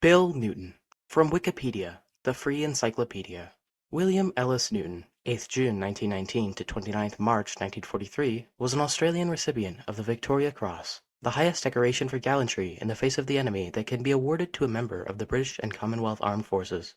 Bill Newton. From Wikipedia, the free encyclopedia. William Ellis Newton, 8th June 1919 to 29th March 1943, was an Australian recipient of the Victoria Cross, the highest decoration for gallantry in the face of the enemy that can be awarded to a member of the British and Commonwealth Armed Forces.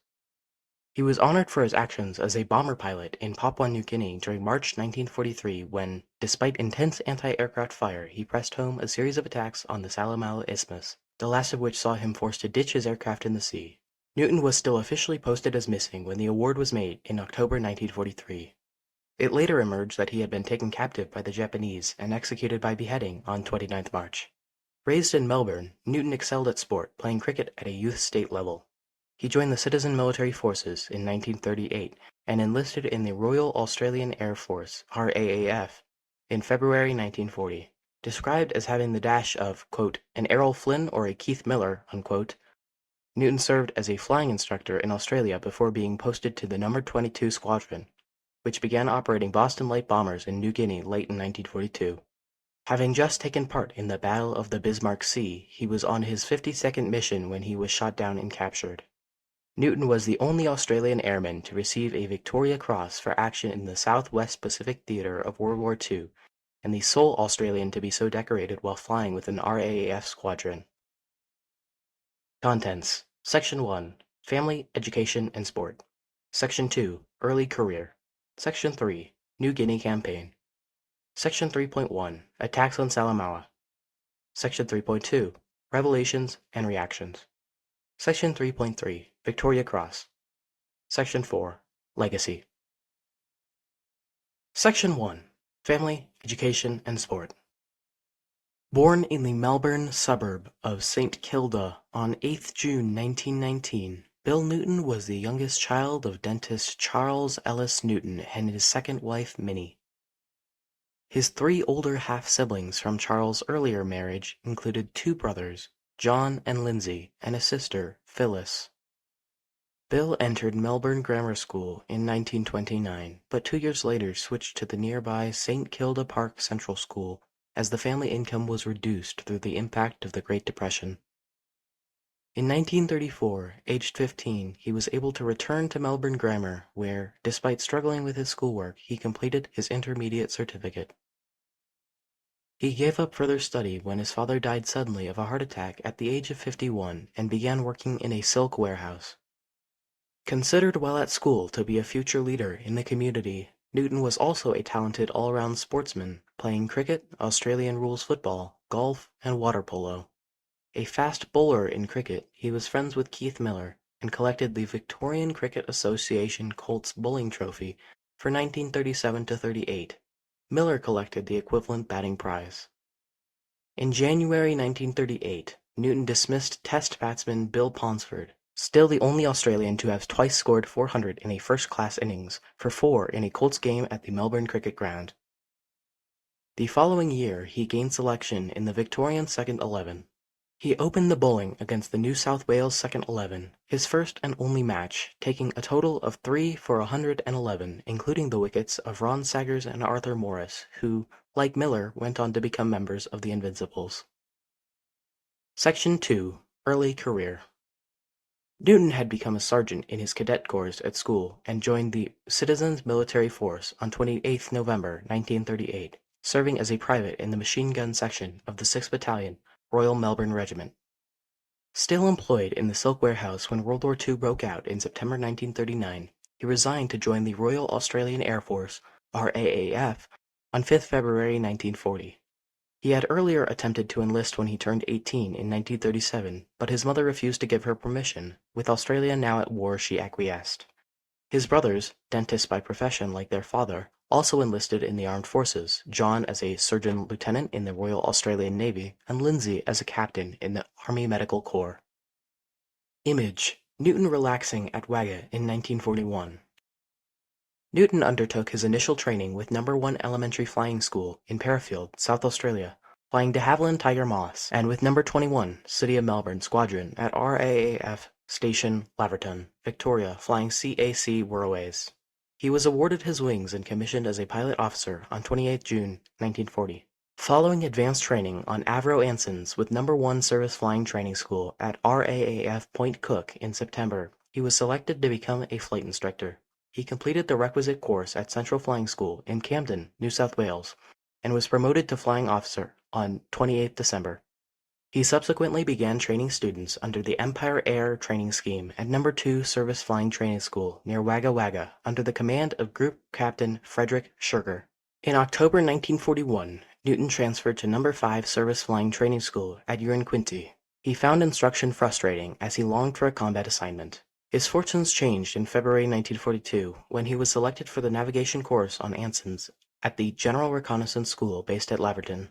He was honored for his actions as a bomber pilot in Papua New Guinea during March 1943 when, despite intense anti-aircraft fire, he pressed home a series of attacks on the Salamaua Isthmus, the last of which saw him forced to ditch his aircraft in the sea. Newton was still officially posted as missing when the award was made in October 1943. It later emerged that he had been taken captive by the Japanese and executed by beheading on 29th March. Raised in Melbourne, Newton excelled at sport, playing cricket at a youth state level. He joined the Citizen Military Forces in 1938 and enlisted in the Royal Australian Air Force (RAAF) in February 1940. Described as having the dash of, quote, an Errol Flynn or a Keith Miller, unquote, Newton served as a flying instructor in Australia before being posted to the No. 22 Squadron, which began operating Boston Light bombers in New Guinea late in 1942. Having just taken part in the Battle of the Bismarck Sea, he was on his 52nd mission when he was shot down and captured. Newton was the only Australian airman to receive a Victoria Cross for action in the South West Pacific Theatre of World War II, and the sole Australian to be so decorated while flying with an RAAF squadron. Contents: Section 1. Family, Education, and Sport. Section 2. Early Career. Section 3. New Guinea Campaign. Section 3.1. Attacks on Salamaua. Section 3.2. Revelations and Reactions. Section 3.3. Victoria Cross. Section 4. Legacy. Section 1. Family, Education, and Sport. Born in the Melbourne suburb of St Kilda on 8th June 1919, Bill Newton was the youngest child of dentist Charles Ellis Newton and his second wife Minnie. His three older half-siblings from Charles' earlier marriage included two brothers, John and Lindsay, and a sister, Phyllis. Bill entered Melbourne Grammar School in 1929, but 2 years later switched to the nearby St Kilda Park Central School as the family income was reduced through the impact of the Great Depression. In 1934, aged 15, he was able to return to Melbourne Grammar, where, despite struggling with his schoolwork, he completed his intermediate certificate. He gave up further study when his father died suddenly of a heart attack at the age of 51 and began working in a silk warehouse. Considered while at school to be a future leader in the community, Newton was also a talented all-round sportsman, playing cricket, Australian rules football, golf, and water polo. A fast bowler in cricket, he was friends with Keith Miller and collected the Victorian Cricket Association Colts Bowling Trophy for 1937-38. Miller collected the equivalent batting prize. In January 1938, Newton dismissed Test batsman Bill Ponsford, still the only Australian to have twice scored 400 in a first-class innings, for 4 in a Colts game at the Melbourne Cricket Ground. The following year, he gained selection in the Victorian second 11. He opened the bowling against the New South Wales second 11, his first and only match, taking a total of 3 for 111, including the wickets of Ron Saggers and Arthur Morris, who, like Miller, went on to become members of the Invincibles. Section 2. Early Career. Newton had become a sergeant in his cadet corps at school and joined the Citizens Military Force on 28 November 1938, serving as a private in the machine gun section of the 6th Battalion, Royal Melbourne Regiment. Still employed in the silk warehouse when World War II broke out in September 1939, he resigned to join the Royal Australian Air Force, RAAF, on 5 February 1940. He had earlier attempted to enlist when he turned 18 in 1937, but his mother refused to give her permission. With Australia now at war, she acquiesced. His brothers, dentists by profession like their father, also enlisted in the armed forces, John as a surgeon lieutenant in the Royal Australian Navy, and Lindsay as a captain in the Army Medical Corps. Image: Newton relaxing at Wagga in 1941. Newton undertook his initial training with No. 1 Elementary Flying School in Parafield, South Australia, flying de Havilland Tiger Moths, and with No. 21 City of Melbourne Squadron at RAAF Station Laverton, Victoria, flying CAC Wirraways. He was awarded his wings and commissioned as a pilot officer on 28 June 1940. Following advanced training on Avro Ansons with No. 1 Service Flying Training School at RAAF Point Cook in September, he was selected to become a flight instructor. He completed the requisite course at Central Flying School in Camden, New South Wales, and was promoted to flying officer on 28 December. He subsequently began training students under the Empire Air Training Scheme at No. 2 Service Flying Training School near Wagga Wagga under the command of Group Captain Frederick Schurger. In October 1941, Newton transferred to No. 5 Service Flying Training School at Uranquinty. He found instruction frustrating as he longed for a combat assignment. His fortunes changed in February 1942 when he was selected for the navigation course on Ansons at the General Reconnaissance School based at Laverton.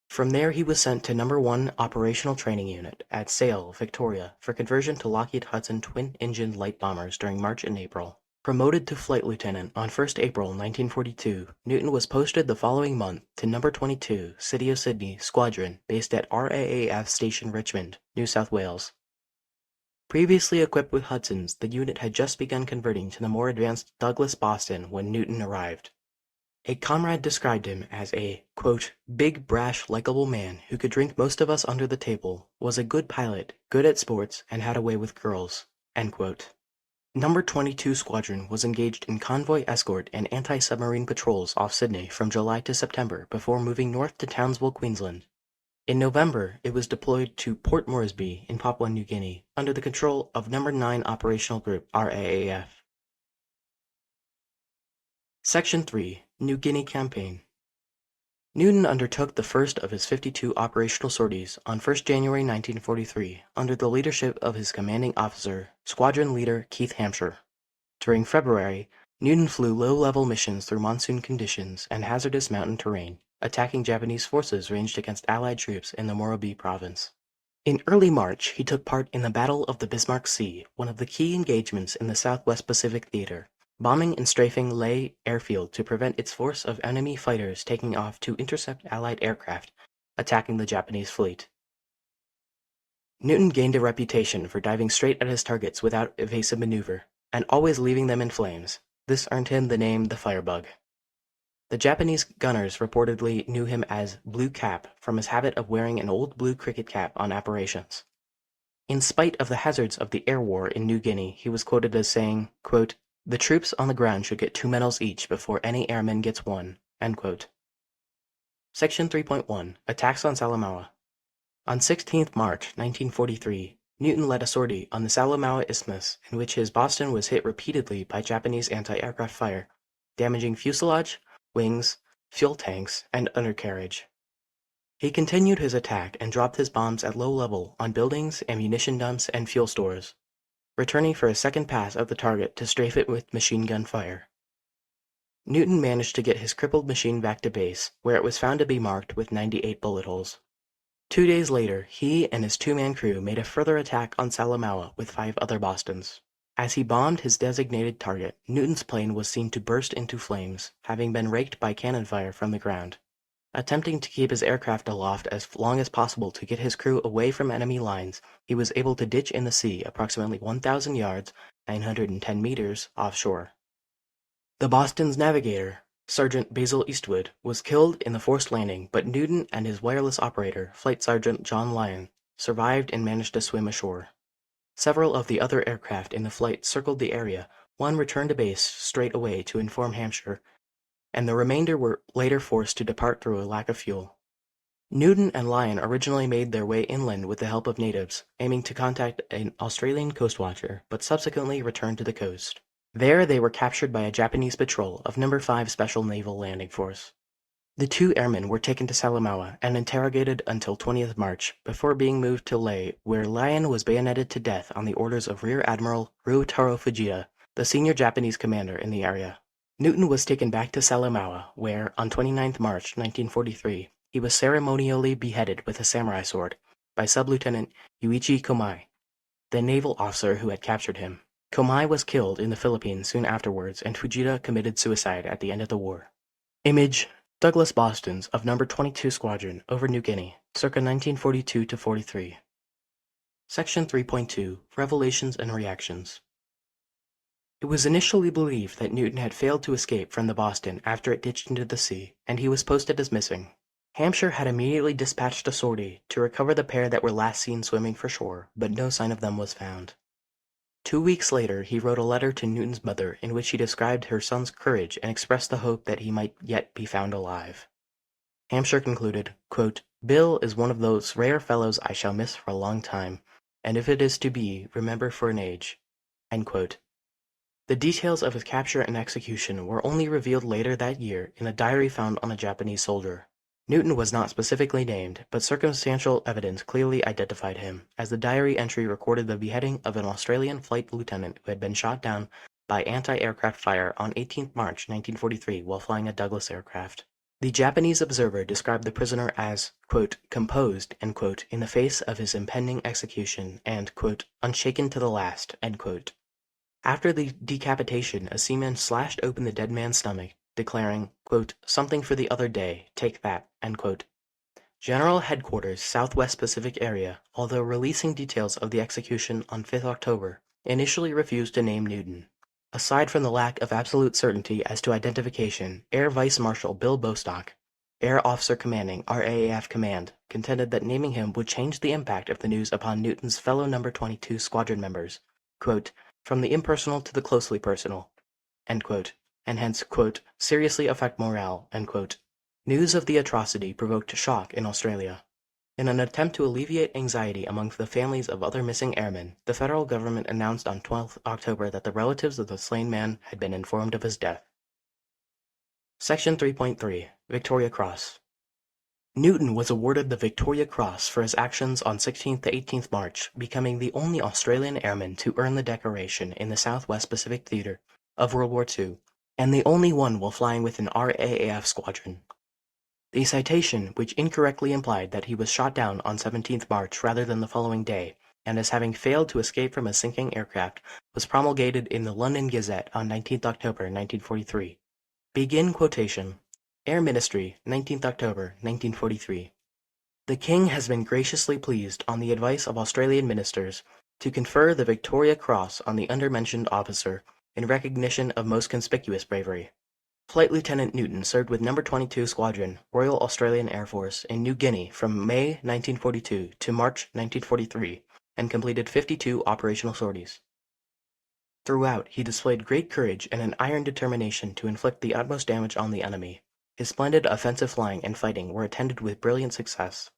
From there he was sent to No. 1 Operational Training Unit at Sale, Victoria for conversion to Lockheed Hudson twin-engined light bombers during March and April. Promoted to flight lieutenant on 1st April 1942, Newton was posted the following month to No. 22 City of Sydney Squadron based at RAAF Station Richmond, New South Wales. Previously equipped with Hudsons, the unit had just begun converting to the more advanced Douglas Boston when Newton arrived. A comrade described him as a, quote, big, brash, likable man who could drink most of us under the table, was a good pilot, good at sports, and had a way with girls, end quote. No. 22 Squadron was engaged in convoy escort and anti-submarine patrols off Sydney from July to September before moving north to Townsville, Queensland. In November, it was deployed to Port Moresby in Papua New Guinea under the control of No. 9 Operational Group RAAF. Section 3. New Guinea Campaign. Newton undertook the first of his 52 operational sorties on 1st January 1943 under the leadership of his commanding officer, Squadron Leader Keith Hampshire. During February, Newton flew low-level missions through monsoon conditions and hazardous mountain terrain, attacking Japanese forces ranged against Allied troops in the Morobe province. In early March, he took part in the Battle of the Bismarck Sea, one of the key engagements in the Southwest Pacific Theater, bombing and strafing Lae Airfield to prevent its force of enemy fighters taking off to intercept Allied aircraft attacking the Japanese fleet. Newton gained a reputation for diving straight at his targets without evasive maneuver, and always leaving them in flames. This earned him the name the Firebug. The Japanese gunners reportedly knew him as Blue Cap from his habit of wearing an old blue cricket cap on operations. In spite of the hazards of the air war in New Guinea, he was quoted as saying, quote, the troops on the ground should get 2 medals each before any airman gets one, end quote. Section 3.1 Attacks on Salamaua. On 16th March 1943, Newton led a sortie on the Salamaua Isthmus in which his Boston was hit repeatedly by Japanese anti-aircraft fire, damaging fuselage, wings, fuel tanks, and undercarriage. He continued his attack and dropped his bombs at low level on buildings, ammunition dumps, and fuel stores, returning for a second pass of the target to strafe it with machine gun fire. Newton managed to get his crippled machine back to base, where it was found to be marked with 98 bullet holes. 2 days later, he and his 2-man crew made a further attack on Salamaua with 5 other Bostons. As he bombed his designated target, Newton's plane was seen to burst into flames, having been raked by cannon fire from the ground. Attempting to keep his aircraft aloft as long as possible to get his crew away from enemy lines, he was able to ditch in the sea approximately 1,000 yards, 910 meters, offshore. The Boston's navigator, Sergeant Basil Eastwood, was killed in the forced landing, but Newton and his wireless operator, Flight Sergeant John Lyon, survived and managed to swim ashore. Several of the other aircraft in the flight circled the area. One returned to base straight away to inform Hampshire, and the remainder were later forced to depart through a lack of fuel. Newton and Lyon originally made their way inland with the help of natives, aiming to contact an Australian coastwatcher, but subsequently returned to the coast. There they were captured by a Japanese patrol of No. 5 Special Naval Landing Force. The 2 airmen were taken to Salamaua and interrogated until 20th March, before being moved to Lae, where Lyon was bayoneted to death on the orders of Rear Admiral Ryutaro Fujita, the senior Japanese commander in the area. Newton was taken back to Salamaua, where, on 29th March 1943, he was ceremonially beheaded with a samurai sword by Sub-Lieutenant Yuichi Komai, the naval officer who had captured him. Komai was killed in the Philippines soon afterwards, and Fujita committed suicide at the end of the war. Image: Douglas Bostons of No. 22 Squadron over New Guinea, circa 1942-43. Section 3.2 Revelations and Reactions. It was initially believed that Newton had failed to escape from the Boston after it ditched into the sea, and he was posted as missing. Hampshire had immediately dispatched a sortie to recover the pair that were last seen swimming for shore, but no sign of them was found. 2 weeks later, he wrote a letter to Newton's mother in which he described her son's courage and expressed the hope that he might yet be found alive. Hampshire concluded, quote, "Bill is one of those rare fellows I shall miss for a long time, and if it is to be, remember for an age." End quote. The details of his capture and execution were only revealed later that year in a diary found on a Japanese soldier. Newton was not specifically named, but circumstantial evidence clearly identified him, as the diary entry recorded the beheading of an Australian flight lieutenant who had been shot down by anti-aircraft fire on 18 March 1943 while flying a Douglas aircraft. The Japanese observer described the prisoner as, quote, "composed," end quote, in the face of his impending execution and, quote, "unshaken to the last," end quote. After the decapitation, a seaman slashed open the dead man's stomach, declaring, quote, "something for the other day, take that," end quote. General Headquarters, Southwest Pacific Area, although releasing details of the execution on 5 October, initially refused to name Newton. Aside from the lack of absolute certainty as to identification, Air Vice Marshal Bill Bostock, Air Officer Commanding RAAF Command, contended that naming him would change the impact of the news upon Newton's fellow No. 22 squadron members, quote, "from the impersonal to the closely personal," end quote, and hence, quote, "seriously affect morale," end quote. News of the atrocity provoked shock in Australia. In an attempt to alleviate anxiety among the families of other missing airmen, the federal government announced on 12 October that the relatives of the slain man had been informed of his death. Section 3.3 Victoria Cross. Newton was awarded the Victoria Cross for his actions on 16th to 18th March, becoming the only Australian airman to earn the decoration in the Southwest Pacific Theater of World War II, and the only one while flying with an RAAF squadron. The citation, which incorrectly implied that he was shot down on 17th March rather than the following day, and as having failed to escape from a sinking aircraft, was promulgated in the London Gazette on 19th October 1943. Begin quotation. Air Ministry, 19th October 1943. The King has been graciously pleased, on the advice of Australian ministers, to confer the Victoria Cross on the undermentioned officer in recognition of most conspicuous bravery. Flight Lieutenant Newton served with No. 22 Squadron, Royal Australian Air Force, in New Guinea from May 1942 to March 1943, and completed 52 operational sorties. Throughout, he displayed great courage and an iron determination to inflict the utmost damage on the enemy. His splendid offensive flying and fighting were attended with brilliant success.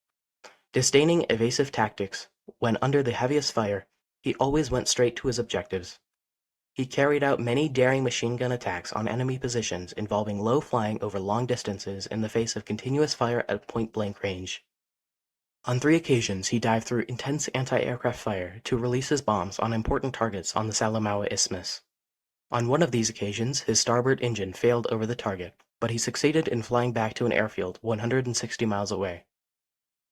Disdaining evasive tactics, when under the heaviest fire, he always went straight to his objectives. He carried out many daring machine gun attacks on enemy positions involving low flying over long distances in the face of continuous fire at point-blank range. On 3 occasions, he dived through intense anti-aircraft fire to release his bombs on important targets on the Salamaua Isthmus. On one of these occasions, his starboard engine failed over the target, but he succeeded in flying back to an airfield 160 miles away.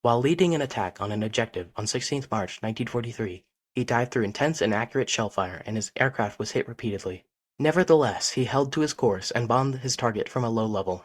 While leading an attack on an objective on 16 March 1943, he dived through intense and accurate shell fire and his aircraft was hit repeatedly. Nevertheless, he held to his course and bombed his target from a low level.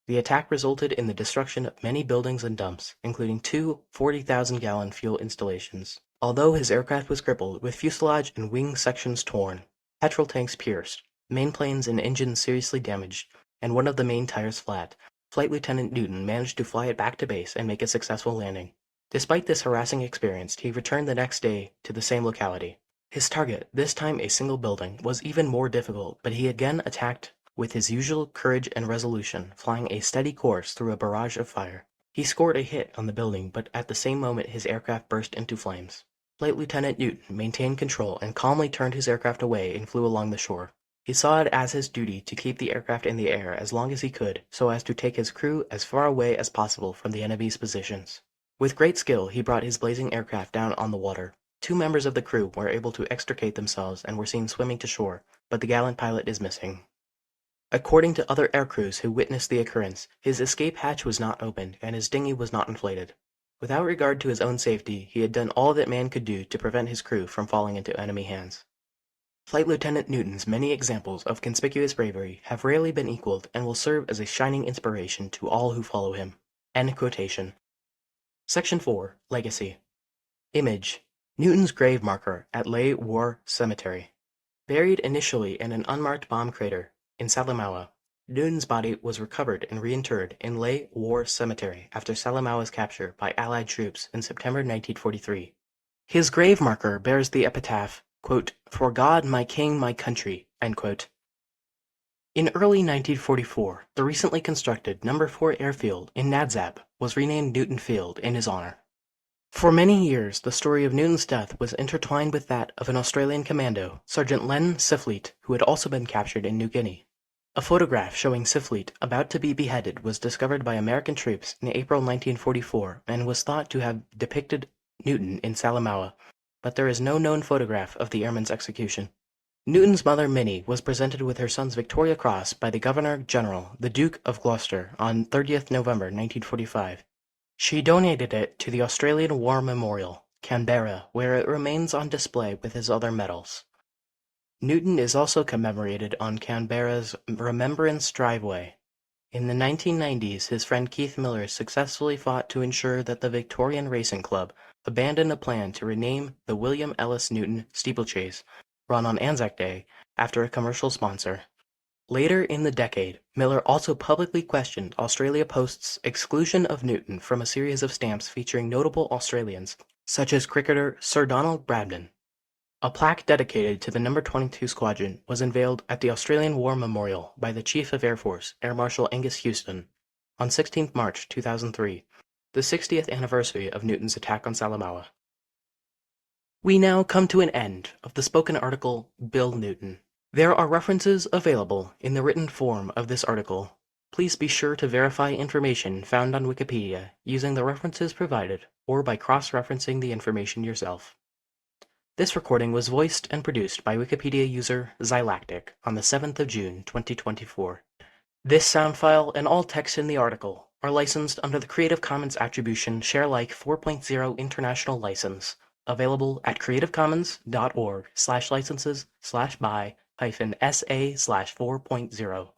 The attack resulted in the destruction of many buildings and dumps, including 2 40,000-gallon fuel installations. Although his aircraft was crippled, with fuselage and wing sections torn, petrol tanks pierced, main planes and engines seriously damaged, and one of the main tires flat, Flight Lieutenant Newton managed to fly it back to base and make a successful landing. Despite this harassing experience, he returned the next day to the same locality. His target, this time a single building, was even more difficult, but he again attacked with his usual courage and resolution, flying a steady course through a barrage of fire. He scored a hit on the building, but at the same moment his aircraft burst into flames. Flight Lieutenant Newton maintained control and calmly turned his aircraft away and flew along the shore. He saw it as his duty to keep the aircraft in the air as long as he could, so as to take his crew as far away as possible from the enemy's positions. With great skill, he brought his blazing aircraft down on the water. 2 members of the crew were able to extricate themselves and were seen swimming to shore, but the gallant pilot is missing. According to other aircrews who witnessed the occurrence, his escape hatch was not opened and his dinghy was not inflated. Without regard to his own safety, he had done all that man could do to prevent his crew from falling into enemy hands. Flight Lieutenant Newton's many examples of conspicuous bravery have rarely been equaled and will serve as a shining inspiration to all who follow him. End quotation. Section 4. Legacy. Image. Newton's grave marker at Leigh War Cemetery. Buried initially in an unmarked bomb crater in Salamaua, Newton's body was recovered and reinterred in Leh War Cemetery after Salamawa's capture by Allied troops in September 1943. His grave marker bears the epitaph, quote, "For God, my king, my country," end quote. In early 1944, the recently constructed No. 4 airfield in Nadzab was renamed Newton Field in his honor. For many years, the story of Newton's death was intertwined with that of an Australian commando, Sergeant Len Siflete, who had also been captured in New Guinea. A photograph showing Siflete about to be beheaded was discovered by American troops in April 1944 and was thought to have depicted Newton in Salamaua, but there is no known photograph of the airman's execution. Newton's mother Minnie was presented with her son's Victoria Cross by the Governor-General, the Duke of Gloucester, on 30th November 1945. She donated it to the Australian War Memorial, Canberra, where it remains on display with his other medals. Newton is also commemorated on Canberra's Remembrance Driveway. In the 1990s, his friend Keith Miller successfully fought to ensure that the Victorian Racing Club abandoned a plan to rename the William Ellis Newton Steeplechase, run on Anzac Day, after a commercial sponsor. Later in the decade, Miller also publicly questioned Australia Post's exclusion of Newton from a series of stamps featuring notable Australians, such as cricketer Sir Donald Bradman. A plaque dedicated to the No. 22 Squadron was unveiled at the Australian War Memorial by the Chief of Air Force, Air Marshal Angus Houston, on 16 March 2003, the 60th anniversary of Newton's attack on Salamaua. We now come to an end of the spoken article, Bill Newton. There are references available in the written form of this article. Please be sure to verify information found on Wikipedia using the references provided or by cross-referencing the information yourself. This recording was voiced and produced by Wikipedia user Xylactic on the 7th of June 2024. This sound file and all text in the article are licensed under the Creative Commons Attribution Sharealike 4.0 International License, available at creativecommons.org/licenses/by-sa/4.0.